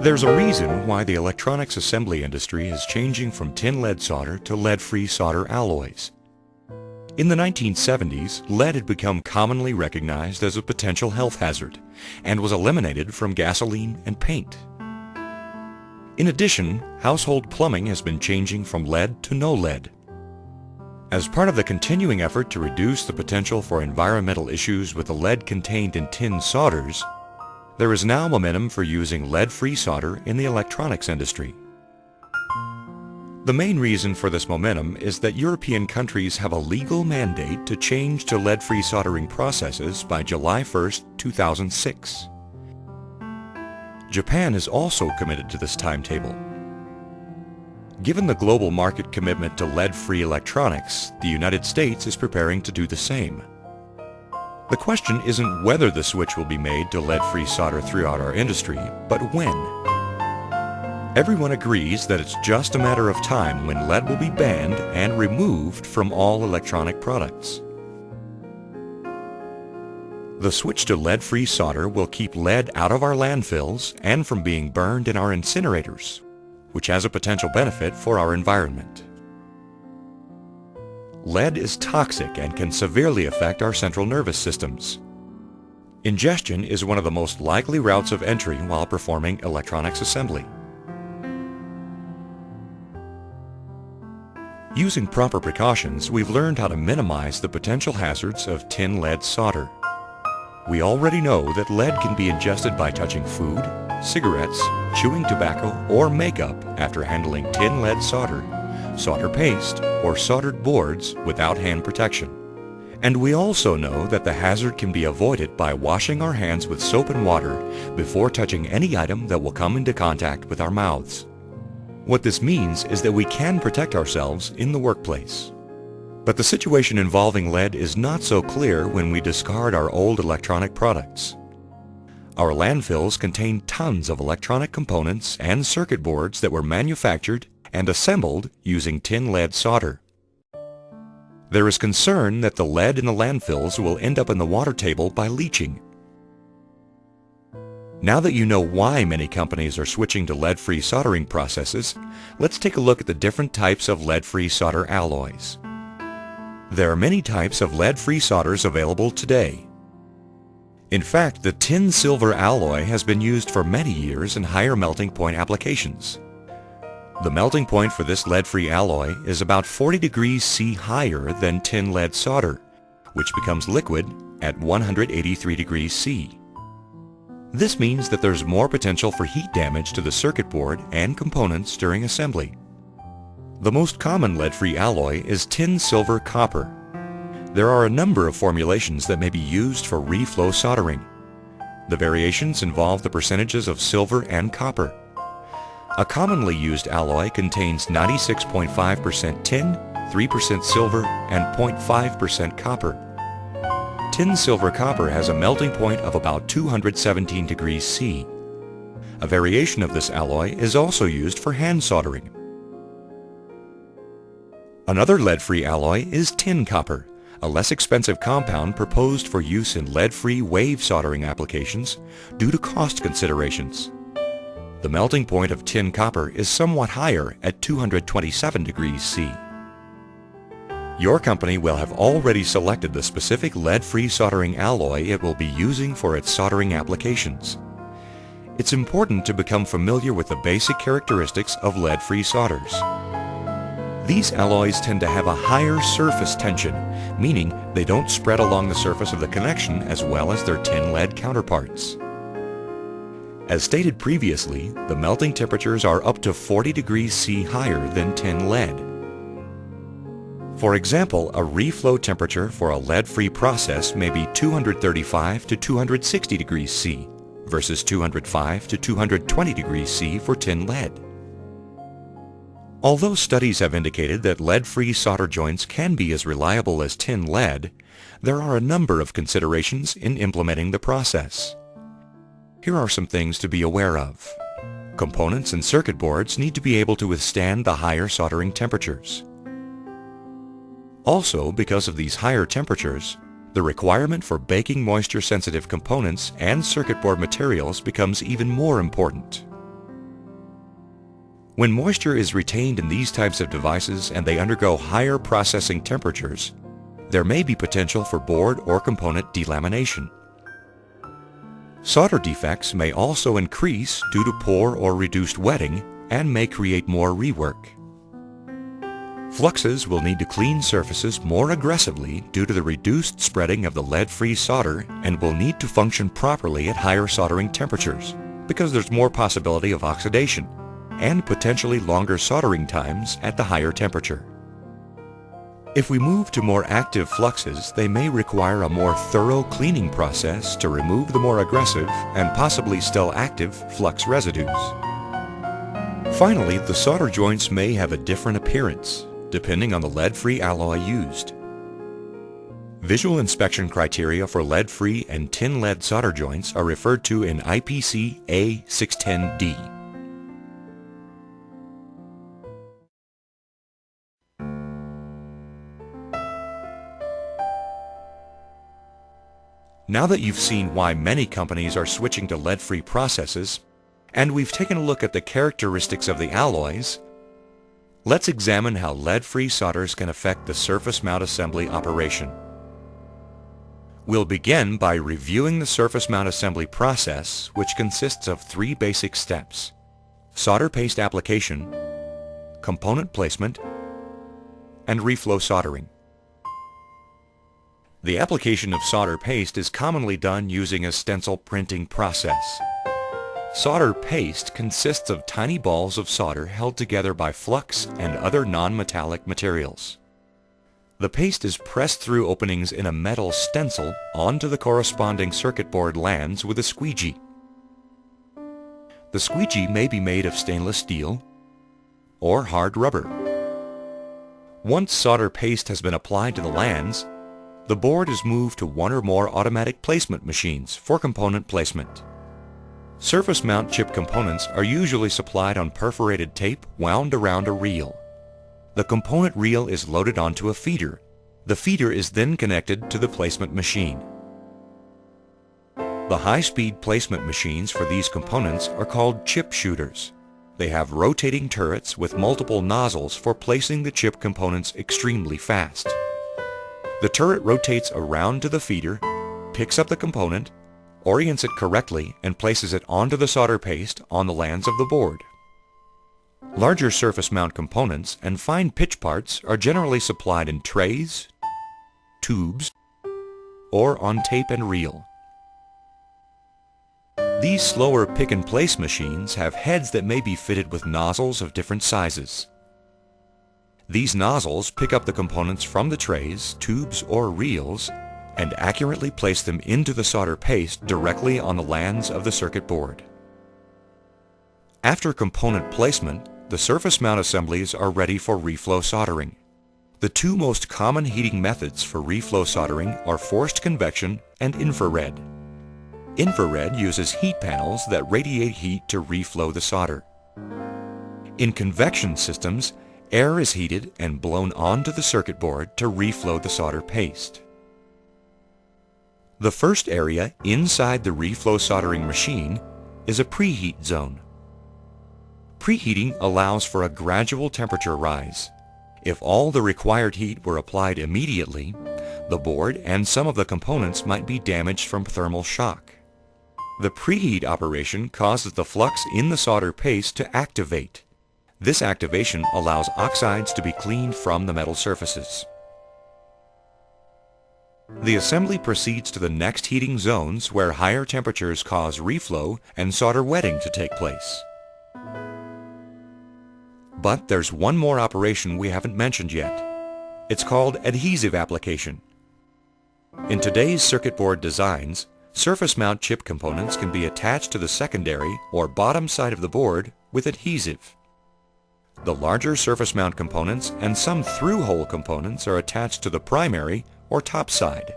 There's a reason why the electronics assembly industry is changing from tin lead solder to lead-free solder alloys. In the 1970s, lead had become commonly recognized as a potential health hazard and was eliminated from gasoline and paint. In addition, household plumbing has been changing from lead to no lead. As part of the continuing effort to reduce the potential for environmental issues with the lead contained in tin solders, there is now momentum for using lead-free solder in the electronics industry. The main reason for this momentum is that European countries have a legal mandate to change to lead-free soldering processes by July 1, 2006. Japan is also committed to this timetable. Given the global market commitment to lead-free electronics, the United States is preparing to do the same. The question isn't whether the switch will be made to lead-free solder throughout our industry, but when. Everyone agrees that it's just a matter of time when lead will be banned and removed from all electronic products. The switch to lead-free solder will keep lead out of our landfills and from being burned in our incinerators, which has a potential benefit for our environment. Lead is toxic and can severely affect our central nervous systems. Ingestion is one of the most likely routes of entry while performing electronics assembly. Using proper precautions, we've learned how to minimize the potential hazards of tin lead solder. We already know that lead can be ingested by touching food, cigarettes, chewing tobacco, or makeup after handling tin lead solder, solder paste, or soldered boards without hand protection. And we also know that the hazard can be avoided by washing our hands with soap and water before touching any item that will come into contact with our mouths. What this means is that we can protect ourselves in the workplace. But the situation involving lead is not so clear when we discard our old electronic products. Our landfills contain tons of electronic components and circuit boards that were manufactured and assembled using tin lead solder. There is concern that the lead in the landfills will end up in the water table by leaching. Now that you know why many companies are switching to lead-free soldering processes, let's take a look at the different types of lead-free solder alloys. There are many types of lead-free solders available today. In fact, the tin-silver alloy has been used for many years in higher melting point applications. The melting point for this lead-free alloy is about 40 degrees C higher than tin lead solder, which becomes liquid at 183 degrees C. This means that there's more potential for heat damage to the circuit board and components during assembly. The most common lead-free alloy is tin-silver copper. There are a number of formulations that may be used for reflow soldering. The variations involve the percentages of silver and copper. A commonly used alloy contains 96.5% tin, 3% silver, and 0.5% copper. Tin-silver copper has a melting point of about 217 degrees C. A variation of this alloy is also used for hand soldering. Another lead-free alloy is tin copper, a less expensive compound proposed for use in lead-free wave soldering applications due to cost considerations. The melting point of tin copper is somewhat higher at 227 degrees C. Your company will have already selected the specific lead-free soldering alloy it will be using for its soldering applications. It's important to become familiar with the basic characteristics of lead-free solders. These alloys tend to have a higher surface tension, meaning they don't spread along the surface of the connection as well as their tin lead counterparts. As stated previously, the melting temperatures are up to 40 degrees C higher than tin lead. For example, a reflow temperature for a lead-free process may be 235 to 260 degrees C versus 205 to 220 degrees C for tin lead. Although studies have indicated that lead-free solder joints can be as reliable as tin lead, there are a number of considerations in implementing the process. Here are some things to be aware of. Components and circuit boards need to be able to withstand the higher soldering temperatures. Also, because of these higher temperatures, the requirement for baking moisture-sensitive components and circuit board materials becomes even more important. When moisture is retained in these types of devices and they undergo higher processing temperatures, there may be potential for board or component delamination. Solder defects may also increase due to poor or reduced wetting and may create more rework. Fluxes will need to clean surfaces more aggressively due to the reduced spreading of the lead-free solder and will need to function properly at higher soldering temperatures because there's more possibility of oxidation and potentially longer soldering times at the higher temperature. If we move to more active fluxes, they may require a more thorough cleaning process to remove the more aggressive and possibly still active flux residues. Finally, the solder joints may have a different appearance depending on the lead-free alloy used. Visual inspection criteria for lead-free and tin lead solder joints are referred to in IPC A610D. Now that you've seen why many companies are switching to lead-free processes, and we've taken a look at the characteristics of the alloys, let's examine how lead-free solders can affect the surface mount assembly operation. We'll begin by reviewing the surface mount assembly process, which consists of 3 basic steps: solder paste application, component placement, and reflow soldering. The application of solder paste is commonly done using a stencil printing process. Solder paste consists of tiny balls of solder held together by flux and other non-metallic materials. The paste is pressed through openings in a metal stencil onto the corresponding circuit board lands with a squeegee. The squeegee may be made of stainless steel or hard rubber. Once solder paste has been applied to the lands, the board is moved to one or more automatic placement machines for component placement. Surface mount chip components are usually supplied on perforated tape wound around a reel. The component reel is loaded onto a feeder. The feeder is then connected to the placement machine. The high-speed placement machines for these components are called chip shooters. They have rotating turrets with multiple nozzles for placing the chip components extremely fast. The turret rotates around to the feeder, picks up the component, orients it correctly, and places it onto the solder paste on the lands of the board. Larger surface mount components and fine pitch parts are generally supplied in trays, tubes, or on tape and reel. These slower pick-and-place machines have heads that may be fitted with nozzles of different sizes. These nozzles pick up the components from the trays, tubes, or reels and accurately place them into the solder paste directly on the lands of the circuit board. After component placement, the surface mount assemblies are ready for reflow soldering. The 2 most common heating methods for reflow soldering are forced convection and infrared. Infrared uses heat panels that radiate heat to reflow the solder. In convection systems, air is heated and blown onto the circuit board to reflow the solder paste. The first area inside the reflow soldering machine is a preheat zone. Preheating allows for a gradual temperature rise. If all the required heat were applied immediately, the board and some of the components might be damaged from thermal shock. The preheat operation causes the flux in the solder paste to activate. This activation allows oxides to be cleaned from the metal surfaces. The assembly proceeds to the next heating zones where higher temperatures cause reflow and solder wetting to take place. But there's one more operation we haven't mentioned yet. It's called adhesive application. In today's circuit board designs, surface mount chip components can be attached to the secondary or bottom side of the board with adhesive. The larger surface mount components and some through-hole components are attached to the primary or top side.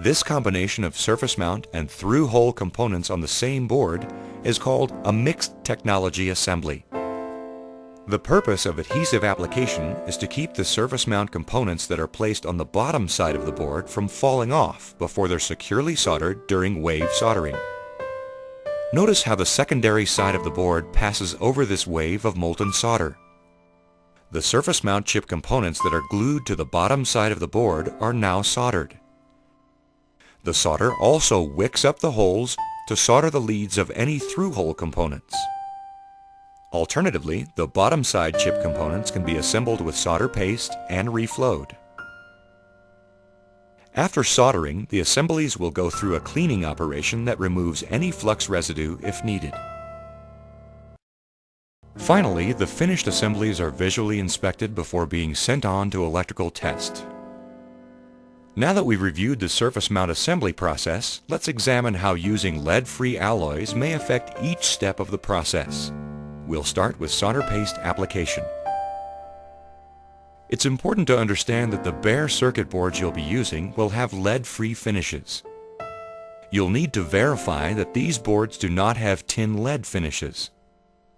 This combination of surface mount and through-hole components on the same board is called a mixed technology assembly. The purpose of adhesive application is to keep the surface mount components that are placed on the bottom side of the board from falling off before they're securely soldered during wave soldering. Notice how the secondary side of the board passes over this wave of molten solder. The surface mount chip components that are glued to the bottom side of the board are now soldered. The solder also wicks up the holes to solder the leads of any through-hole components. Alternatively, the bottom side chip components can be assembled with solder paste and reflowed. After soldering, the assemblies will go through a cleaning operation that removes any flux residue if needed. Finally, the finished assemblies are visually inspected before being sent on to electrical test. Now that we've reviewed the surface mount assembly process, let's examine how using lead-free alloys may affect each step of the process. We'll start with solder paste application. It's important to understand that the bare circuit boards you'll be using will have lead-free finishes. You'll need to verify that these boards do not have tin lead finishes.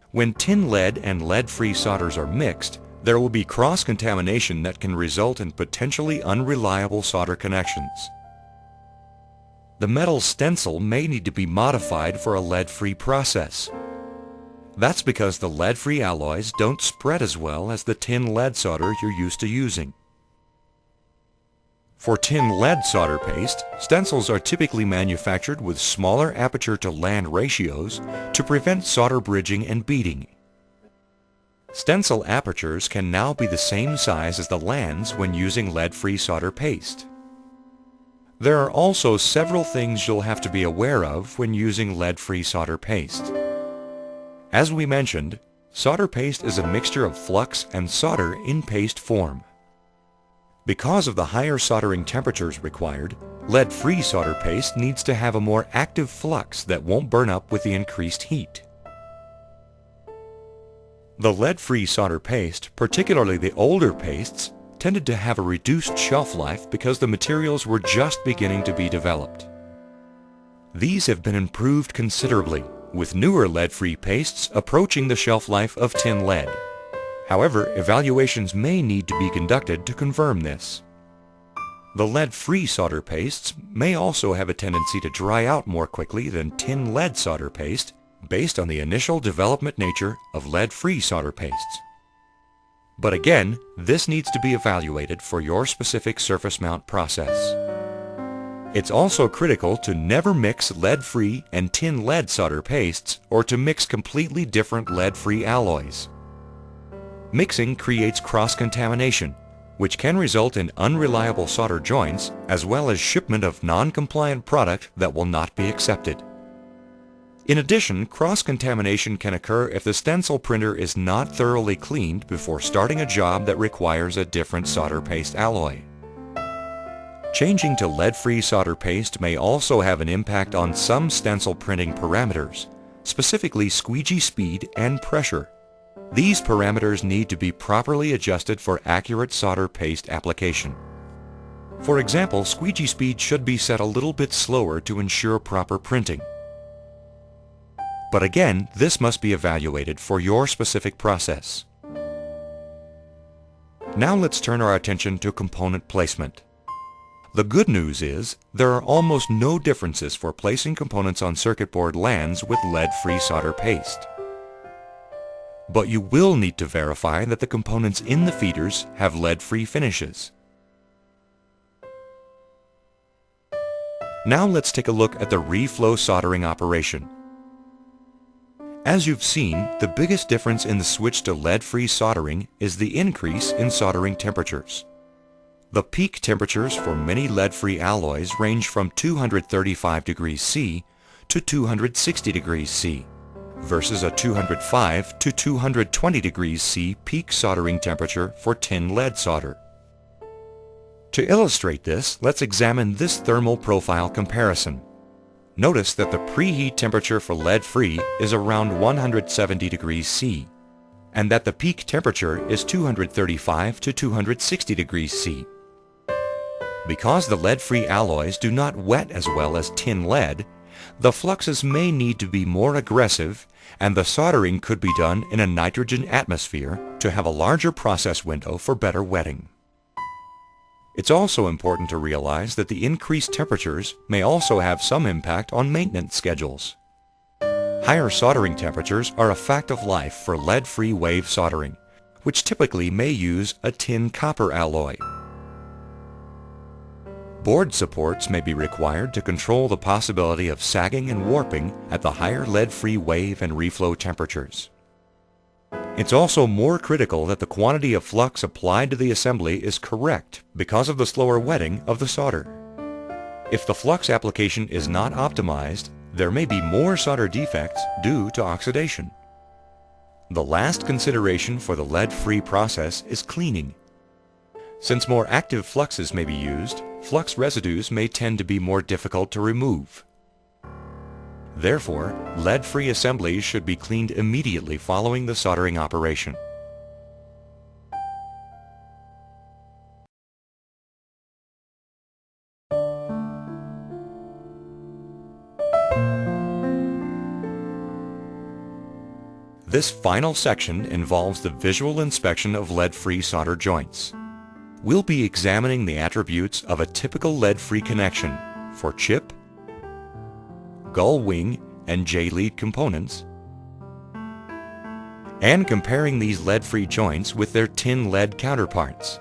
When tin lead and lead-free solders are mixed, there will be cross-contamination that can result in potentially unreliable solder connections. The metal stencil may need to be modified for a lead-free process. That's because the lead-free alloys don't spread as well as the tin lead solder you're used to using. For tin lead solder paste, stencils are typically manufactured with smaller aperture to land ratios to prevent solder bridging and beading. Stencil apertures can now be the same size as the lands when using lead-free solder paste. There are also several things you'll have to be aware of when using lead-free solder paste. As we mentioned, solder paste is a mixture of flux and solder in paste form. Because of the higher soldering temperatures required, lead-free solder paste needs to have a more active flux that won't burn up with the increased heat. The lead-free solder paste, particularly the older pastes, tended to have a reduced shelf life because the materials were just beginning to be developed. These have been improved considerably, with newer lead-free pastes approaching the shelf life of tin lead. However, evaluations may need to be conducted to confirm this. The lead-free solder pastes may also have a tendency to dry out more quickly than tin lead solder paste based on the initial development nature of lead-free solder pastes. But again, this needs to be evaluated for your specific surface mount process. It's also critical to never mix lead-free and tin lead solder pastes or to mix completely different lead-free alloys. Mixing creates cross-contamination, which can result in unreliable solder joints as well as shipment of non-compliant product that will not be accepted. In addition, cross-contamination can occur if the stencil printer is not thoroughly cleaned before starting a job that requires a different solder paste alloy. Changing to lead-free solder paste may also have an impact on some stencil printing parameters, specifically squeegee speed and pressure. These parameters need to be properly adjusted for accurate solder paste application. For example, squeegee speed should be set a little bit slower to ensure proper printing. But again, this must be evaluated for your specific process. Now let's turn our attention to component placement. The good news is there are almost no differences for placing components on circuit board lands with lead-free solder paste. But you will need to verify that the components in the feeders have lead-free finishes. Now let's take a look at the reflow soldering operation. As you've seen, the biggest difference in the switch to lead-free soldering is the increase in soldering temperatures. The peak temperatures for many lead-free alloys range from 235 degrees C to 260 degrees C, versus a 205 to 220 degrees C peak soldering temperature for tin lead solder. To illustrate this, let's examine this thermal profile comparison. Notice that the preheat temperature for lead-free is around 170 degrees C, and that the peak temperature is 235 to 260 degrees C. Because the lead-free alloys do not wet as well as tin lead, the fluxes may need to be more aggressive, and the soldering could be done in a nitrogen atmosphere to have a larger process window for better wetting. It's also important to realize that the increased temperatures may also have some impact on maintenance schedules. Higher soldering temperatures are a fact of life for lead-free wave soldering, which typically may use a tin-copper alloy. Board supports may be required to control the possibility of sagging and warping at the higher lead-free wave and reflow temperatures. It's also more critical that the quantity of flux applied to the assembly is correct because of the slower wetting of the solder. If the flux application is not optimized, there may be more solder defects due to oxidation. The last consideration for the lead-free process is cleaning. Since more active fluxes may be used, flux residues may tend to be more difficult to remove. Therefore, lead-free assemblies should be cleaned immediately following the soldering operation. This final section involves the visual inspection of lead-free solder joints. We'll be examining the attributes of a typical lead-free connection for chip, gull wing, and J-lead components, and comparing these lead-free joints with their tin lead counterparts.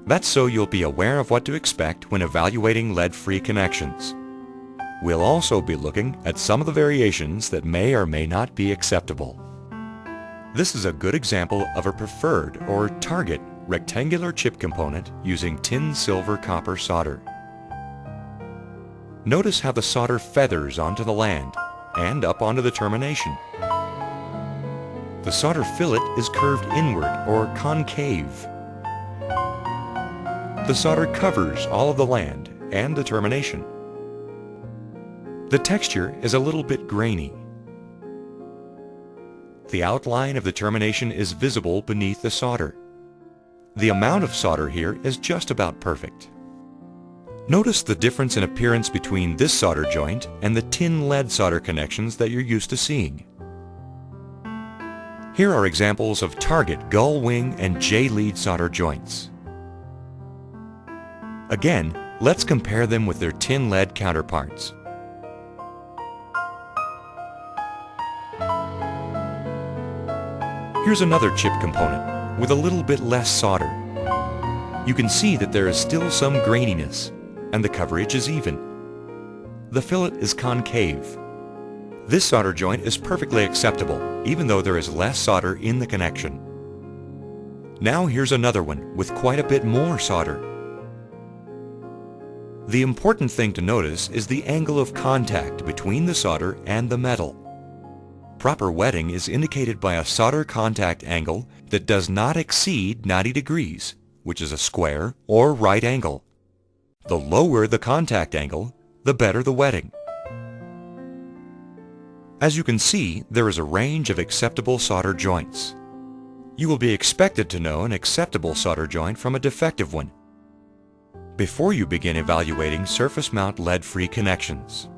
That's so you'll be aware of what to expect when evaluating lead-free connections. We'll also be looking at some of the variations that may or may not be acceptable. This is a good example of a preferred or target rectangular chip component using tin-silver-copper solder. Notice how the solder feathers onto the land and up onto the termination. The solder fillet is curved inward or concave. The solder covers all of the land and the termination. The texture is a little bit grainy. The outline of the termination is visible beneath the solder. The amount of solder here is just about perfect. Notice the difference in appearance between this solder joint and the tin lead solder connections that you're used to seeing. Here are examples of target gull wing and J-lead solder joints. Again, let's compare them with their tin lead counterparts. Here's another chip component with a little bit less solder. You can see that there is still some graininess, and the coverage is even. The fillet is concave. This solder joint is perfectly acceptable, even though there is less solder in the connection. Now here's another one with quite a bit more solder. The important thing to notice is the angle of contact between the solder and the metal. Proper wetting is indicated by a solder contact angle that does not exceed 90 degrees, which is a square or right angle. The lower the contact angle, the better the wetting. As you can see, there is a range of acceptable solder joints. You will be expected to know an acceptable solder joint from a defective one before you begin evaluating surface mount lead-free connections.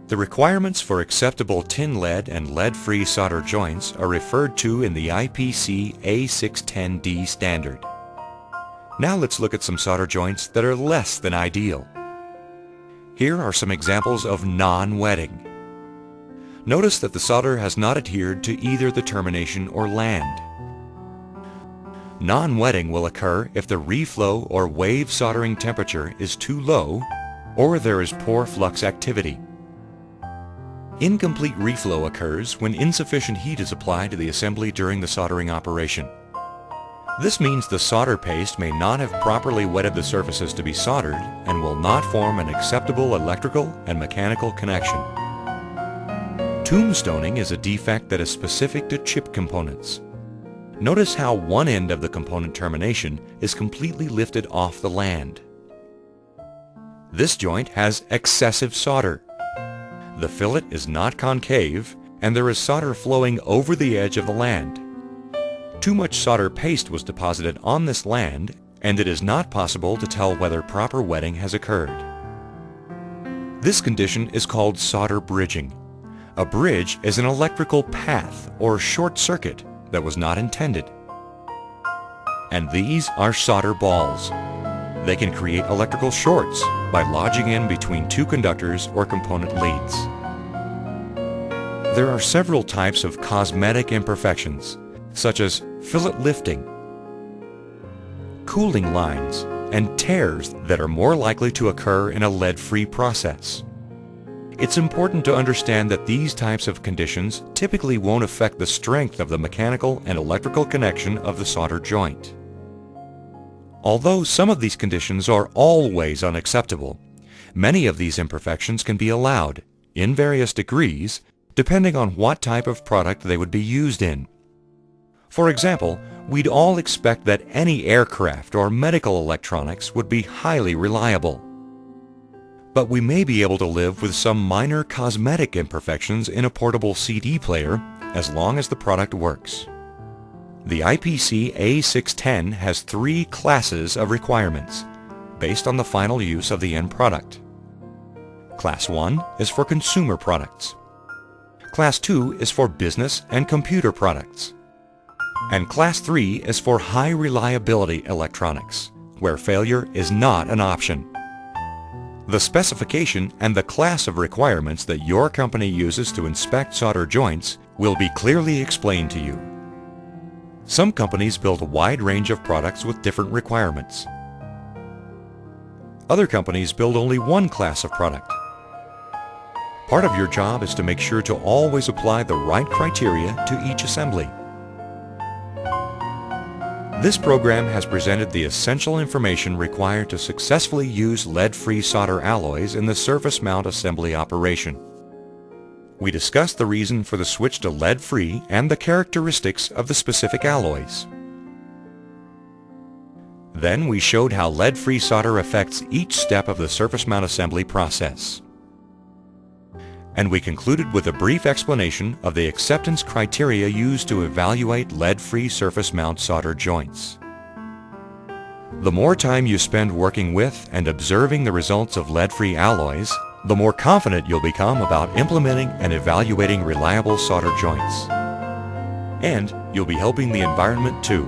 The requirements for acceptable tin lead and lead-free solder joints are referred to in the IPC A610D standard. Now let's look at some solder joints that are less than ideal. Here are some examples of non-wetting. Notice that the solder has not adhered to either the termination or land. Non-wetting will occur if the reflow or wave soldering temperature is too low or there is poor flux activity. Incomplete reflow occurs when insufficient heat is applied to the assembly during the soldering operation. This means the solder paste may not have properly wetted the surfaces to be soldered and will not form an acceptable electrical and mechanical connection. Tombstoning is a defect that is specific to chip components. Notice how one end of the component termination is completely lifted off the land. This joint has excessive solder. The fillet is not concave, and there is solder flowing over the edge of the land. Too much solder paste was deposited on this land, and it is not possible to tell whether proper wetting has occurred. This condition is called solder bridging. A bridge is an electrical path or short circuit that was not intended. And these are solder balls. They can create electrical shorts by lodging in between two conductors or component leads. There are several types of cosmetic imperfections, such as fillet lifting, cooling lines, and tears that are more likely to occur in a lead-free process. It's important to understand that these types of conditions typically won't affect the strength of the mechanical and electrical connection of the solder joint. Although some of these conditions are always unacceptable, many of these imperfections can be allowed, in various degrees, depending on what type of product they would be used in. For example, we'd all expect that any aircraft or medical electronics would be highly reliable. But we may be able to live with some minor cosmetic imperfections in a portable CD player as long as the product works. The IPC A610 has 3 classes of requirements based on the final use of the end product. Class 1 is for consumer products. Class 2 is for business and computer products. And Class 3 is for high reliability electronics, where failure is not an option. The specification and the class of requirements that your company uses to inspect solder joints will be clearly explained to you. Some companies build a wide range of products with different requirements. Other companies build only one class of product. Part of your job is to make sure to always apply the right criteria to each assembly. This program has presented the essential information required to successfully use lead-free solder alloys in the surface mount assembly operation. We discussed the reason for the switch to lead-free and the characteristics of the specific alloys. Then we showed how lead-free solder affects each step of the surface mount assembly process. And we concluded with a brief explanation of the acceptance criteria used to evaluate lead-free surface mount solder joints. The more time you spend working with and observing the results of lead-free alloys, the more confident you'll become about implementing and evaluating reliable solder joints. And you'll be helping the environment too.